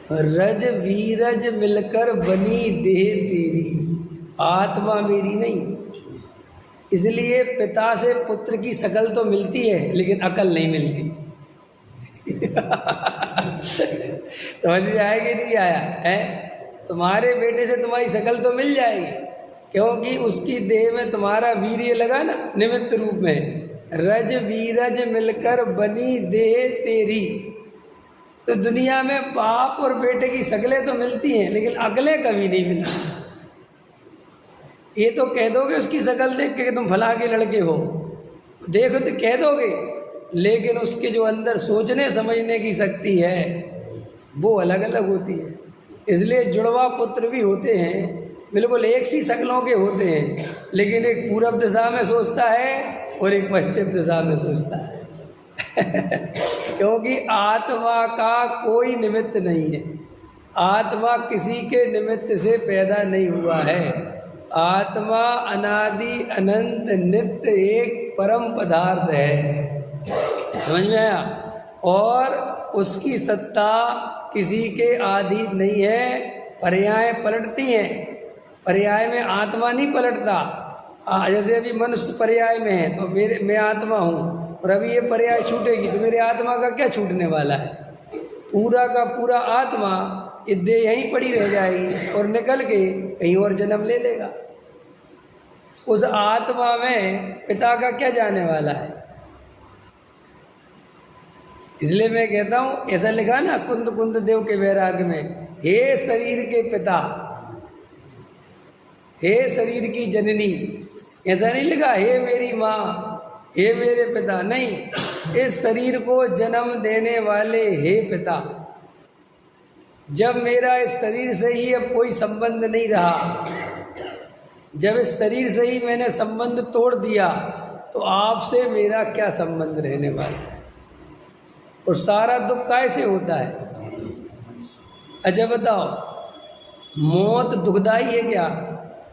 रज वीरज मिलकर बनी देह तेरी, आत्मा मेरी नहीं। इसलिए पिता से पुत्र की शकल तो मिलती है लेकिन अकल नहीं मिलती। समझ में आया कि नहीं आया है? तुम्हारे बेटे से तुम्हारी शकल तो मिल जाएगी, क्योंकि उसकी देह में तुम्हारा वीर्य लगा ना निमित्त रूप में। रज वीरज मिलकर बनी देह तेरी। तो दुनिया में बाप और बेटे की शकलें तो मिलती हैं लेकिन अकलें कभी नहीं मिलती। ये तो कह दोगे उसकी शकल देख के कि तुम फलां के लड़के हो, देखो तो कह दोगे, लेकिन उसके जो अंदर सोचने समझने की शक्ति है वो अलग अलग होती है। इसलिए जुड़वा पुत्र भी होते हैं, बिल्कुल एक सी शक्लों के होते हैं, लेकिन एक पूरब दिशा में सोचता है और एक पश्चिम दिशा में सोचता है। क्योंकि आत्मा का कोई निमित्त नहीं है, आत्मा किसी के निमित्त से पैदा नहीं हुआ है। आत्मा अनादि अनंत नित्य एक परम पदार्थ है। समझ में आया? और उसकी सत्ता किसी के अधीन नहीं है। पर्याय पलटती हैं, पर्याय में आत्मा नहीं पलटता। जैसे अभी मनुष्य पर्याय में है तो मैं आत्मा हूँ, और अभी ये पर्याय छूटेगी तो मेरे आत्मा का क्या छूटने वाला है? पूरा का पूरा आत्मा ये देह यहीं पड़ी रह जाएगी और निकल के कहीं और जन्म ले लेगा। उस आत्मा में पिता का क्या जाने वाला है? इसलिए मैं कहता हूँ, ऐसा लिखा ना कुंद कुंद देव के वैराग्य में, हे शरीर के पिता, हे शरीर की जननी। ऐसा नहीं लिखा हे मेरी माँ, हे मेरे पिता, नहीं, इस शरीर को जन्म देने वाले हे पिता। जब मेरा इस शरीर से ही अब कोई संबंध नहीं रहा, जब इस शरीर से ही मैंने संबंध तोड़ दिया, तो आपसे मेरा क्या संबंध रहने वाला है? और सारा दुख कैसे होता है? अच्छा बताओ, मौत दुखदाई है क्या?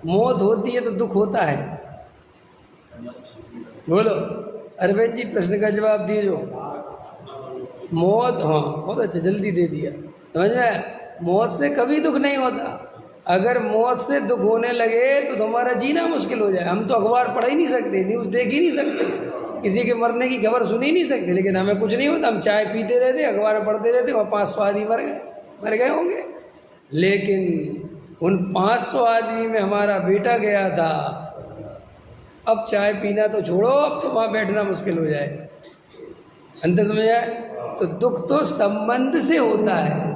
मौत होती है तो दुख होता है? बोलो अरविंद जी, प्रश्न का जवाब दीजिए। मौत, हाँ बहुत अच्छा, जल्दी दे दिया। समझ में? मौत से कभी दुख नहीं होता। अगर मौत से दुख होने लगे तो तुम्हारा जीना मुश्किल हो जाए। हम तो अखबार पढ़ ही नहीं सकते, न्यूज़ देख ही नहीं सकते, किसी के मरने की खबर सुन ही नहीं सकते, लेकिन हमें कुछ नहीं होता। हम चाय पीते रहते, अखबार पढ़ते रहते, वहाँ 500 आदमी मर गए होंगे, लेकिन उन 500 आदमी में हमारा बेटा गया था। अब चाय पीना तो छोड़ो, अब तो वहाँ बैठना मुश्किल हो जाएगा। अंतर समझ आए? तो दुख तो संबंध से होता है,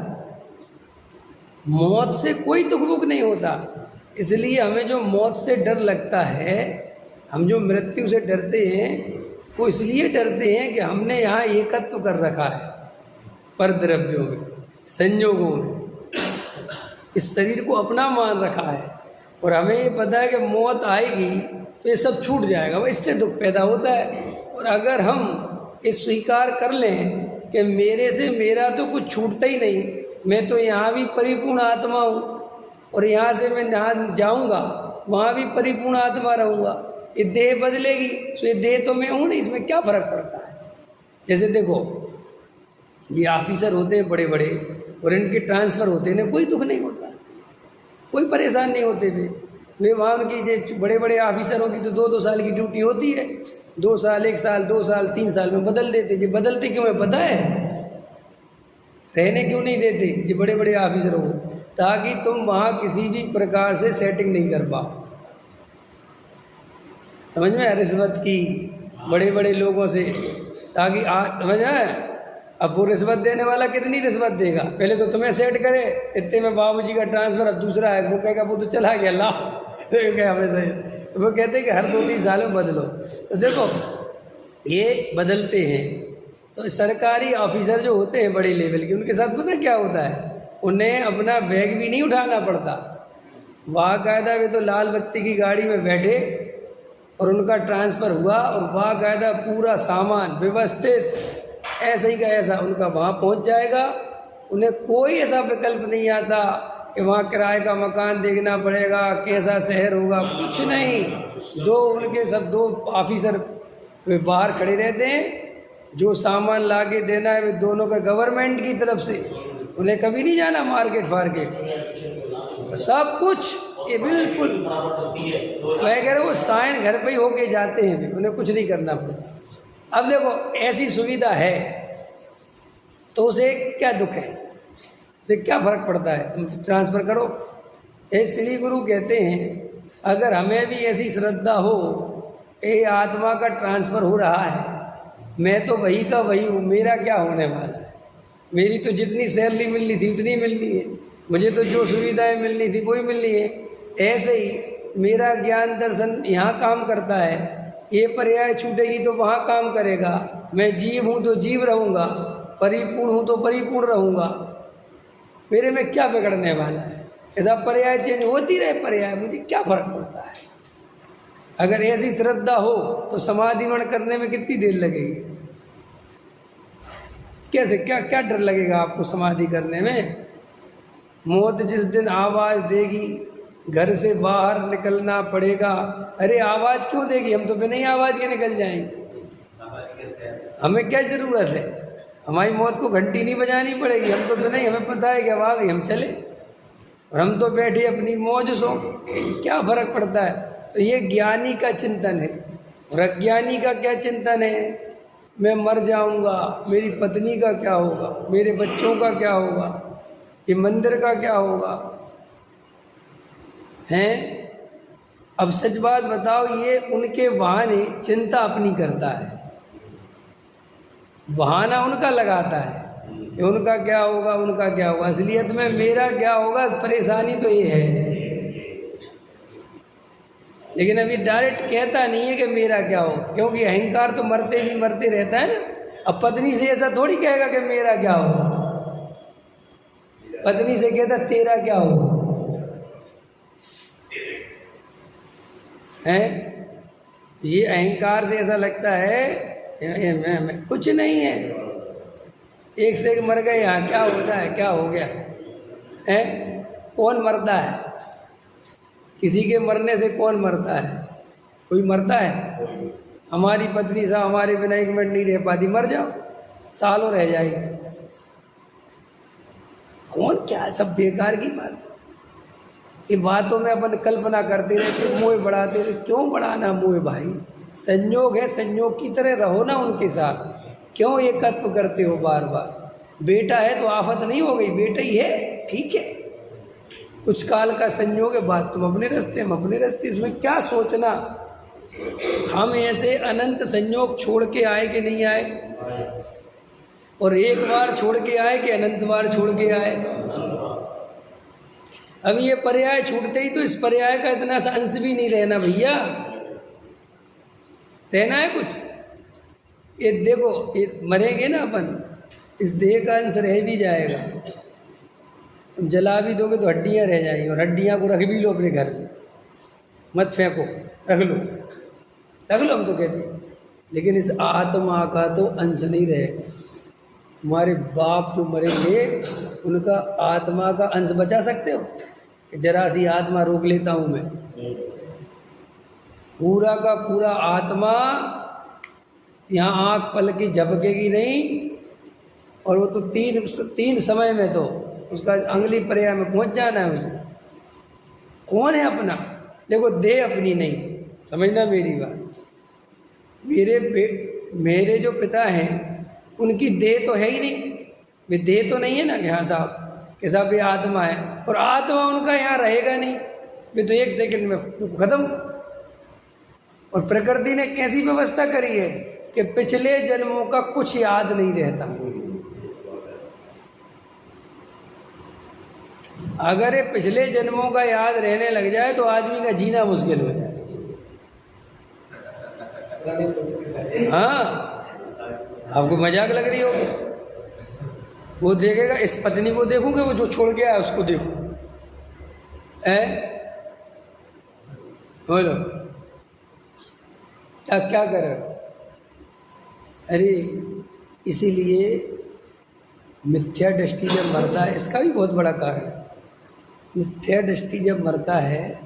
मौत से कोई दुख बुख नहीं होता। इसलिए हमें जो मौत से डर लगता है, हम जो मृत्यु से डरते हैं, वो इसलिए डरते हैं कि हमने यहाँ एकत्व कर रखा है परद्रव्यों में, संयोगों में, इस शरीर को अपना मान रखा है। और हमें ये पता है कि मौत आएगी तो ये सब छूट जाएगा, वो इससे दुख पैदा होता है। और अगर हम ये स्वीकार कर लें कि मेरे से मेरा तो कुछ छूटता ही नहीं, मैं तो यहाँ भी परिपूर्ण आत्मा हूँ, और यहाँ से मैं जहाँ जाऊँगा वहाँ भी परिपूर्ण आत्मा रहूँगा, ये देह बदलेगी तो ये देह तो मैं हूँ नहीं, इसमें क्या फ़र्क पड़ता है? जैसे देखो, ये ऑफिसर होते हैं बड़े बड़े, और इनके ट्रांसफ़र होते हैं, कोई दुख नहीं होता, कोई परेशान नहीं होते वे वहाँ उनकी जो बड़े बड़े ऑफिसरों की तो 2-2 साल की ड्यूटी होती है, 2 साल 1 साल 2 साल 3 साल में बदल देते। जी बदलते क्यों है पता है? रहने क्यों नहीं देते जी बड़े बड़े ऑफिसरों को? ताकि तुम वहाँ किसी भी प्रकार से सेटिंग नहीं कर पाओ। समझ में? रिश्वत की बड़े बड़े लोगों से, ताकि समझ आए? अब वो रिश्वत देने वाला कितनी रिश्वत देगा? पहले तो तुम्हें सेट करे, इतने में बाबूजी का ट्रांसफ़र, अब दूसरा है, वो कहेगा वो तो चला गया, लाओ हमें। तो वो कहते हैं कि हर 2-3 साल में बदलो। तो देखो ये बदलते हैं। तो सरकारी ऑफिसर जो होते हैं बड़े लेवल के, उनके साथ पता क्या होता है? उन्हें अपना बैग भी नहीं उठाना पड़ता। बाकायदा वे तो लाल बत्ती की गाड़ी में बैठे और उनका ट्रांसफ़र हुआ, और बाकायदा पूरा सामान व्यवस्थित ऐसा ही का ऐसा उनका वहाँ पहुँच जाएगा। उन्हें कोई ऐसा विकल्प नहीं आता कि वहाँ किराए का मकान देखना पड़ेगा, कैसा शहर होगा, कुछ नहीं। उनके सब 2 ऑफिसर वे बाहर खड़े रहते हैं, जो सामान ला के देना है वे दोनों का गवर्नमेंट की तरफ से, उन्हें कभी नहीं जाना मार्केट फार्केट, सब कुछ ये बिल्कुल। मैं कह रहा हूँ वो साइन घर पे ही होके जाते हैं, उन्हें कुछ नहीं करना पड़ता। अब देखो ऐसी सुविधा है तो उसे क्या दुख है, उसे क्या फर्क पड़ता है, तुम ट्रांसफ़र करो। ये श्री गुरु कहते हैं अगर हमें भी ऐसी श्रद्धा हो, ये आत्मा का ट्रांसफ़र हो रहा है, मैं तो वही का वही हूँ, मेरा क्या होने वाला है, मेरी तो जितनी सैलरी मिलनी थी उतनी मिलनी है, मुझे तो जो सुविधाएं मिलनी थी वही मिलनी है। ऐसे ही मेरा ज्ञान दर्शन यहाँ काम करता है, ये पर्याय छूटेगी तो वहाँ काम करेगा। मैं जीव हूँ तो जीव रहूँगा, परिपूर्ण हूँ तो परिपूर्ण रहूँगा, मेरे में क्या बिगड़ने वाला है। ऐसा पर्याय चेंज होती रहे पर्याय, मुझे क्या फर्क पड़ता है। अगर ऐसी श्रद्धा हो तो समाधिमण करने में कितनी देर लगेगी, कैसे क्या क्या डर लगेगा आपको समाधि करने में। मौत जिस दिन आवाज़ देगी घर से बाहर निकलना पड़ेगा। अरे आवाज़ क्यों देगी, हम तो बिना ही आवाज़ के निकल जाएंगे, हमें क्या ज़रूरत है, हमारी मौत को घंटी नहीं बजानी पड़ेगी, हम तो बिना ही, हमें पता है कि अब आ गई हम चले, और हम तो बैठे अपनी मौज सो, क्या फ़र्क पड़ता है। तो ये ज्ञानी का चिंतन है। और अज्ञानी का क्या चिंतन है, मैं मर जाऊंगा, मेरी पत्नी का क्या होगा, मेरे बच्चों का क्या होगा, ये मंदिर का क्या होगा हैं। अब सच बात बताओ, ये उनके बहाने चिंता अपनी करता है, बहाना उनका लगाता है कि उनका क्या होगा, उनका क्या होगा। असलियत में मेरा क्या होगा, परेशानी तो ये है, लेकिन अभी डायरेक्ट कहता नहीं है कि मेरा क्या होगा, क्योंकि अहंकार तो मरते भी मरते रहता है ना। अब पत्नी से ऐसा थोड़ी कहेगा कि मेरा क्या होगा, पत्नी से कहता तेरा क्या होगा है। ये अहंकार से ऐसा लगता है मैं कुछ नहीं है, एक से एक मर गए, यहाँ क्या होता है, क्या हो गया है। कौन मरता है, किसी के मरने से कौन मरता है, कोई मरता है। हमारी पत्नी साहब हमारे बिना एक मिनट नहीं रह पाती, मर जाओ, सालों रह जाएगी, कौन क्या है, सब बेकार की बात है। ये बातों में अपन कल्पना करते रहते, मोह बढ़ाते रहते, क्यों बढ़ाना मोह भाई, संयोग है, संयोग की तरह रहो ना उनके साथ, क्यों एकत्व करते हो बार बार। बेटा है तो आफत नहीं हो गई, बेटा ही है, ठीक है, कुछ काल का संयोग है, बात तुम अपने रास्ते, हम अपने रास्ते, इसमें क्या सोचना। हम ऐसे अनंत संयोग छोड़ के आए कि नहीं आए, और एक बार छोड़ के आए कि अनंत बार छोड़ के आए। अब ये पर्याय छूटते ही तो इस पर्याय का इतना सा अंश भी नहीं रहना भैया, रहना है कुछ। ये देखो, ये मरेंगे ना अपन, इस देह का अंश रह भी जाएगा, तुम जला भी दोगे तो हड्डियाँ रह जाएंगी, और हड्डियाँ को रख भी लो अपने घर में, मत फेंको, रख लो, हम तो कहते हैं। लेकिन इस आत्मा का तो अंश नहीं रहेगा। तुम्हारे बाप जो मरेंगे उनका आत्मा का अंश बचा सकते हो कि जरा सी आत्मा रोक लेता हूँ मैं, पूरा का पूरा आत्मा यहाँ आँख पल की झपकेगी नहीं, और वो तो तीन समय में तो उसका अंगुली पर्याय में पहुँच जाना है उसे। कौन है अपना, देखो देह अपनी नहीं, समझना मेरी बात। मेरे जो पिता हैं उनकी देह तो है ही नहीं, वे देह तो नहीं है ना यहाँ साहब कि साहब ये आत्मा है, और आत्मा उनका यहाँ रहेगा नहीं, वे तो एक सेकंड में खत्म। और प्रकृति ने कैसी व्यवस्था करी है कि पिछले जन्मों का कुछ याद नहीं रहता। अगर ये पिछले जन्मों का याद रहने लग जाए तो आदमी का जीना मुश्किल हो जाए। हाँ, आपको मजाक लग रही होगी, वो देखेगा, इस पत्नी को देखोगे, वो जो छोड़ गया है उसको देखो, बोलो क्या कर रहे हो। अरे इसीलिए मिथ्या दृष्टि जब मरता है, इसका भी बहुत बड़ा कारण है। मिथ्या दृष्टि जब मरता है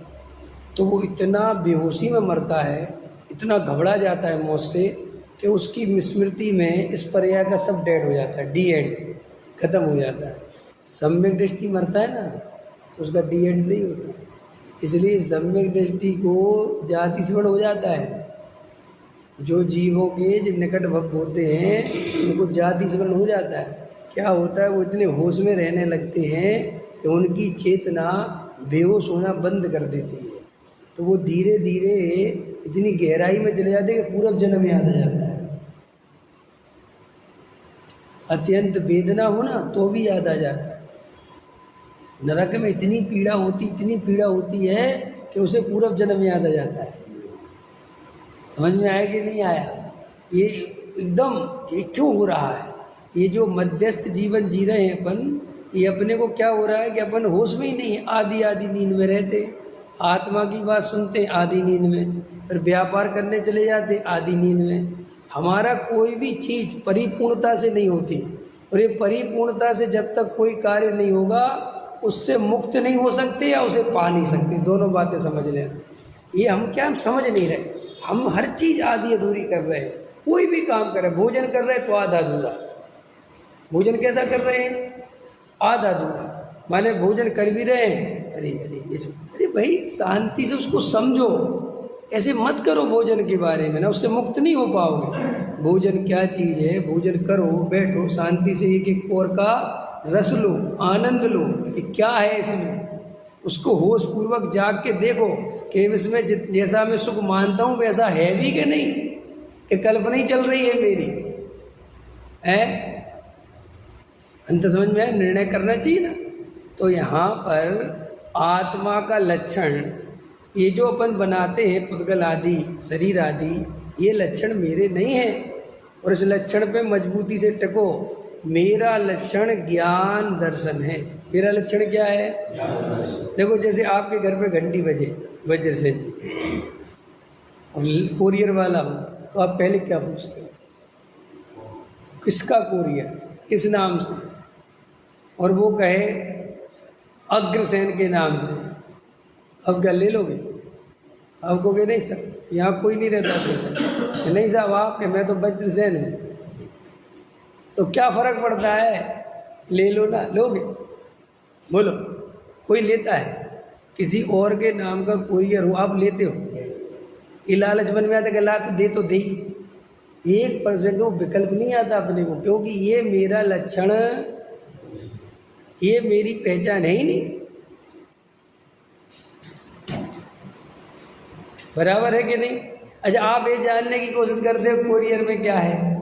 तो वो इतना बेहोशी में मरता है, इतना घबरा जाता है मौत से कि उसकी स्मृति में इस पर्याय का सब डेड हो जाता है, डी एंड खत्म हो जाता है। सम्यक दृष्टि मरता है ना, तो उसका डी एंड नहीं होता। इसलिए सम्यक दृष्टि को जाति स्मरण हो जाता है। जो जीवों के जो निकट भक्त होते हैं उनको जाति स्मरण हो जाता है। क्या होता है, वो इतने होश में रहने लगते हैं कि उनकी चेतना बेहोश होना बंद कर देती है। तो वो धीरे धीरे इतनी गहराई में चले जाते हैं कि पूर्व जन्म याद आ जाता है। अत्यंत वेदना हो ना तो भी याद आ जाता है। नरक में इतनी पीड़ा होती है कि उसे पूर्व जन्म याद आ जाता है। समझ में आया कि नहीं आया? ये एकदम ये क्यों हो रहा है? ये जो मध्यस्थ जीवन जी रहे हैं अपन, ये अपने को क्या हो रहा है कि अपन होश में ही नहीं है, आधी नींद में रहते। आत्मा की बात सुनते आधी नींद में, फिर व्यापार करने चले जाते आधी नींद में। हमारा कोई भी चीज़ परिपूर्णता से नहीं होती, और ये परिपूर्णता से जब तक कोई कार्य नहीं होगा उससे मुक्त नहीं हो सकते या उसे पा नहीं सकते। दोनों बातें समझ लेना। ये हम समझ नहीं रहे। हम हर चीज़ आधी अधूरी कर रहे हैं। कोई भी काम कर रहे हैं, भोजन कर रहे हैं तो आधा अधूरा। भोजन कैसा कर रहे हैं? आधा अधूरा। माने भोजन कर भी रहे हैं, अरे भाई शांति से उसको समझो। ऐसे मत करो भोजन के बारे में ना, उससे मुक्त नहीं हो पाओगे। भोजन क्या चीज़ है? भोजन करो, बैठो शांति से, एक एक पौर का रस लो, आनंद लो कि क्या है इसमें। उसको होश पूर्वक जाग के देखो कि इसमें जैसा मैं सुख मानता हूँ वैसा है भी कि नहीं, कि कल्पना ही चल रही है मेरी है। अंत समझ में आया? निर्णय करना चाहिए ना। तो यहाँ पर आत्मा का लक्षण, ये जो अपन बनाते हैं पुद्गल आदि, शरीर आदि, ये लक्षण मेरे नहीं हैं। और इस लक्षण पे मजबूती से टको। मेरा लक्षण ज्ञान दर्शन है। मेरा लक्षण क्या है? देखो जैसे आपके घर पे घंटी बजे वज्रसेन जी, और कोरियर वाला हो, तो आप पहले क्या पूछते हो? किसका कोरियर, किस नाम से? और वो कहे अग्रसेन के नाम से, अब क्या ले लोगे? अब कहोगे नहीं सर यहाँ कोई नहीं रहता अग्रसेन। नहीं साहब आपके, मैं तो वज्रसेन हूँ। तो क्या फ़र्क पड़ता है? ले लो ना, लोगे? बोलो, कोई लेता है? किसी और के नाम का कोरियर हो, आप लेते हो? ये लालच मन में आता कि ला तो दे 1% वो विकल्प नहीं आता अपने को, क्योंकि ये मेरा लक्षण, ये मेरी पहचान है ही नहीं। बराबर है कि नहीं? अच्छा आप ये जानने की कोशिश करते हो कोरियर में क्या है।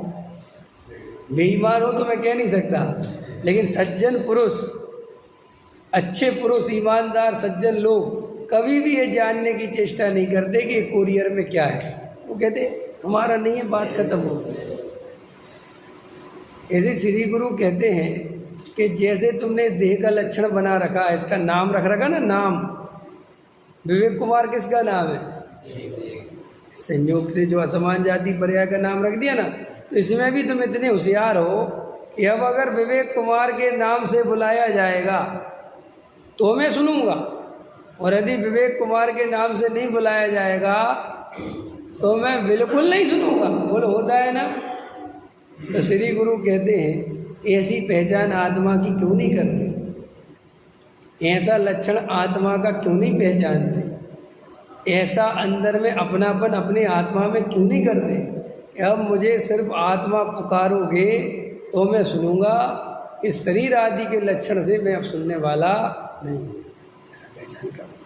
बेईमान हो तो मैं कह नहीं सकता, लेकिन सज्जन पुरुष, अच्छे पुरुष, ईमानदार सज्जन लोग कभी भी ये जानने की चेष्टा नहीं करते कि कोरियर में क्या है। वो कहते हमारा नहीं है, बात खत्म हो गई। ऐसे श्री गुरु कहते हैं कि जैसे तुमने देह का लक्षण बना रखा, इसका नाम रख रखा ना, नाम विवेक कुमार किसका नाम है? संयोग से जो असमान जाति पर्याय का नाम रख दिया ना, तो इसमें भी तुम इतने होशियार हो कि अब अगर विवेक कुमार के नाम से बुलाया जाएगा तो मैं सुनूंगा, और यदि विवेक कुमार के नाम से नहीं बुलाया जाएगा तो मैं बिल्कुल नहीं सुनूंगा। बोलो होता है ना? तो श्री गुरु कहते हैं ऐसी पहचान आत्मा की क्यों नहीं करते? ऐसा लक्षण आत्मा का क्यों नहीं पहचानते? ऐसा अंदर में अपनापन अपनी आत्मा में क्यों नहीं करते? अब मुझे सिर्फ आत्मा पुकारोगे तो मैं सुनूंगा, इस शरीर आदि के लक्षण से मैं अब सुनने वाला नहीं। ऐसा पहचान करो।